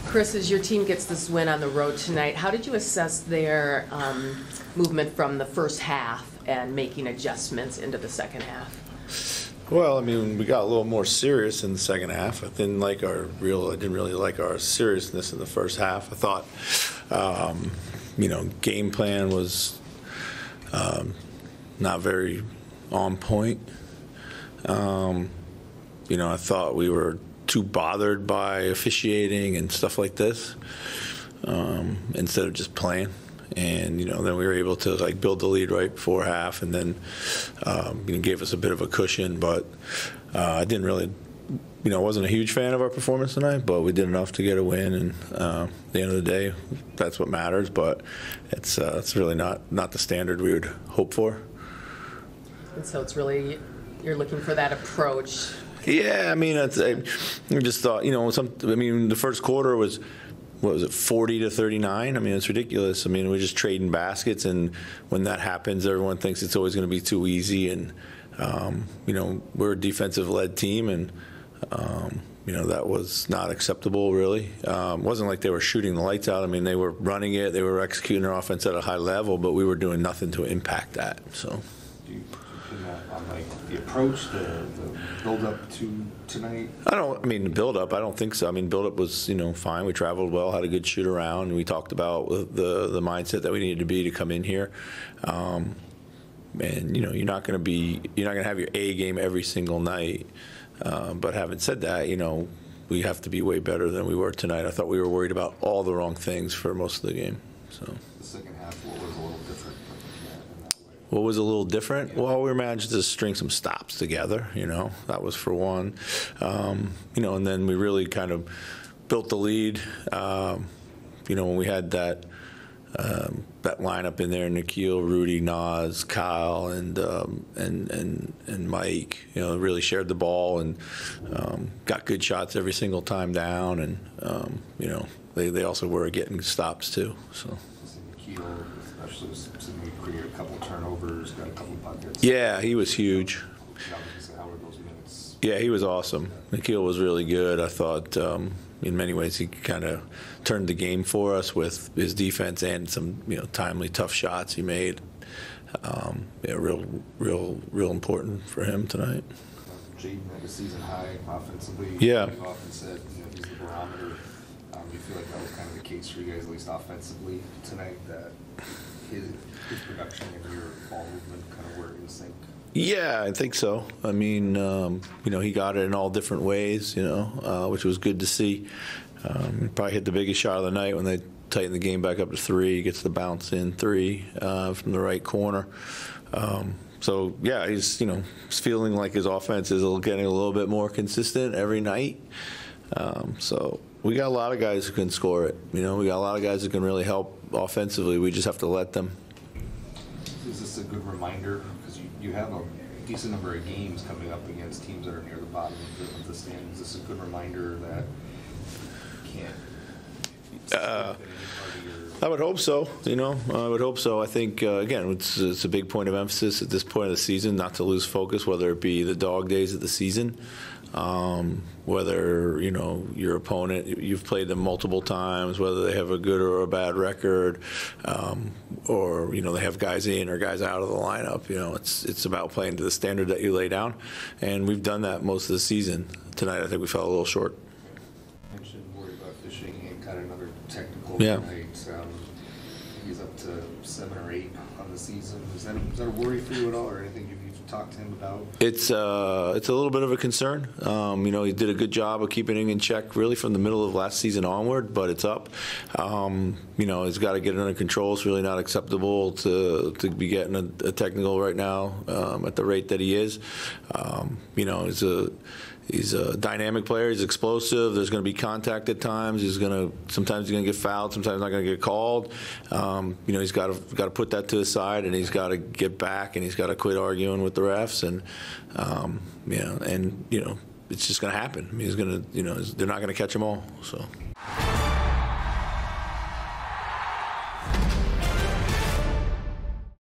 Chris, as your team gets this win on the road tonight, how did you assess their movement from the first half and making adjustments into the second half? Well, I mean, we got a little more serious in the second half. I didn't really like our seriousness in the first half. I thought, game plan was not very on point. I thought we were too bothered by officiating and stuff like this instead of just playing. And then we were able to build the lead right before half, and then gave us a bit of a cushion. But I didn't really, wasn't a huge fan of our performance tonight. But we did enough to get a win, and at the end of the day, that's what matters. But it's really not the standard we would hope for. And so it's really, you're looking for that approach. Yeah, I mean, I just thought, the first quarter was, what was it, 40-39? I mean, it's ridiculous. I mean, we're just trading baskets, and when that happens, everyone thinks it's always going to be too easy. And, we're a defensive-led team, and, that was not acceptable, really. It wasn't like they were shooting the lights out. I mean, they were running it. They were executing their offense at a high level, but we were doing nothing to impact that. So. Do you put that on the approach, the build-up to tonight? The build-up, I don't think so. I mean, build-up was, fine. We traveled well, had a good shoot around. We talked about the mindset that we needed to be to come in here. And, you're not going to have your A game every single night. But having said that, we have to be way better than we were tonight. I thought we were worried about all the wrong things for most of the game. So. The second half, what was a little different in that way? What was a little different? Yeah. Well, we managed to string some stops together, that was for one. And then we really kind of built the lead, when we had that lineup in there, Nikhil, Rudy, Nas, Kyle, and Mike, really shared the ball and got good shots every single time down, and, they also were getting stops too, so. Nikhil, especially, he created a couple turnovers, got a couple buckets. Yeah, he was huge. How were those minutes? Yeah, he was awesome. Nikhil was really good. I thought, in many ways, he kind of turned the game for us with his defense and some, timely, tough shots he made. Real important for him tonight. Jaden had a season high offensively. Yeah. You often said, he's the barometer. Do you feel like that was kind of the case for you guys, at least offensively tonight, that his production and your ball movement kind of were in sync? Yeah, I think so. I mean, he got it in all different ways, which was good to see. He probably hit the biggest shot of the night when they tightened the game back up to 3. He gets the bounce in 3 from the right corner. So, yeah, he's feeling like his offense is getting a little bit more consistent every night. So we got a lot of guys who can score it. We got a lot of guys who can really help offensively. We just have to let them. Is this a good reminder? Because you have a decent number of games coming up against teams that are near the bottom of the standings. Is this a good reminder that you can't I would hope so. I would hope so. I think again, it's a big point of emphasis at this point of the season not to lose focus, whether it be the dog days of the season, whether your opponent, you've played them multiple times, whether they have a good or a bad record, or they have guys in or guys out of the lineup. It's about playing to the standard that you lay down, and we've done that most of the season. Tonight, I think we fell a little short. You mentioned worry about fishing and got another technical tonight. He's up to 7 or 8 on the season. Is that a worry for you at all, or anything you've talked to him about? It's a little bit of a concern. He did a good job of keeping it in check really from the middle of last season onward, but it's up. He's got to get it under control. It's really not acceptable to be getting a technical right now at the rate that he is. He's a dynamic player. He's explosive. There's going to be contact at times. Sometimes he's going to get fouled. Sometimes not going to get called. He's got to put that to the side, and he's got to get back, and he's got to quit arguing with the refs, and it's just going to happen. I mean, they're not going to catch him all. So.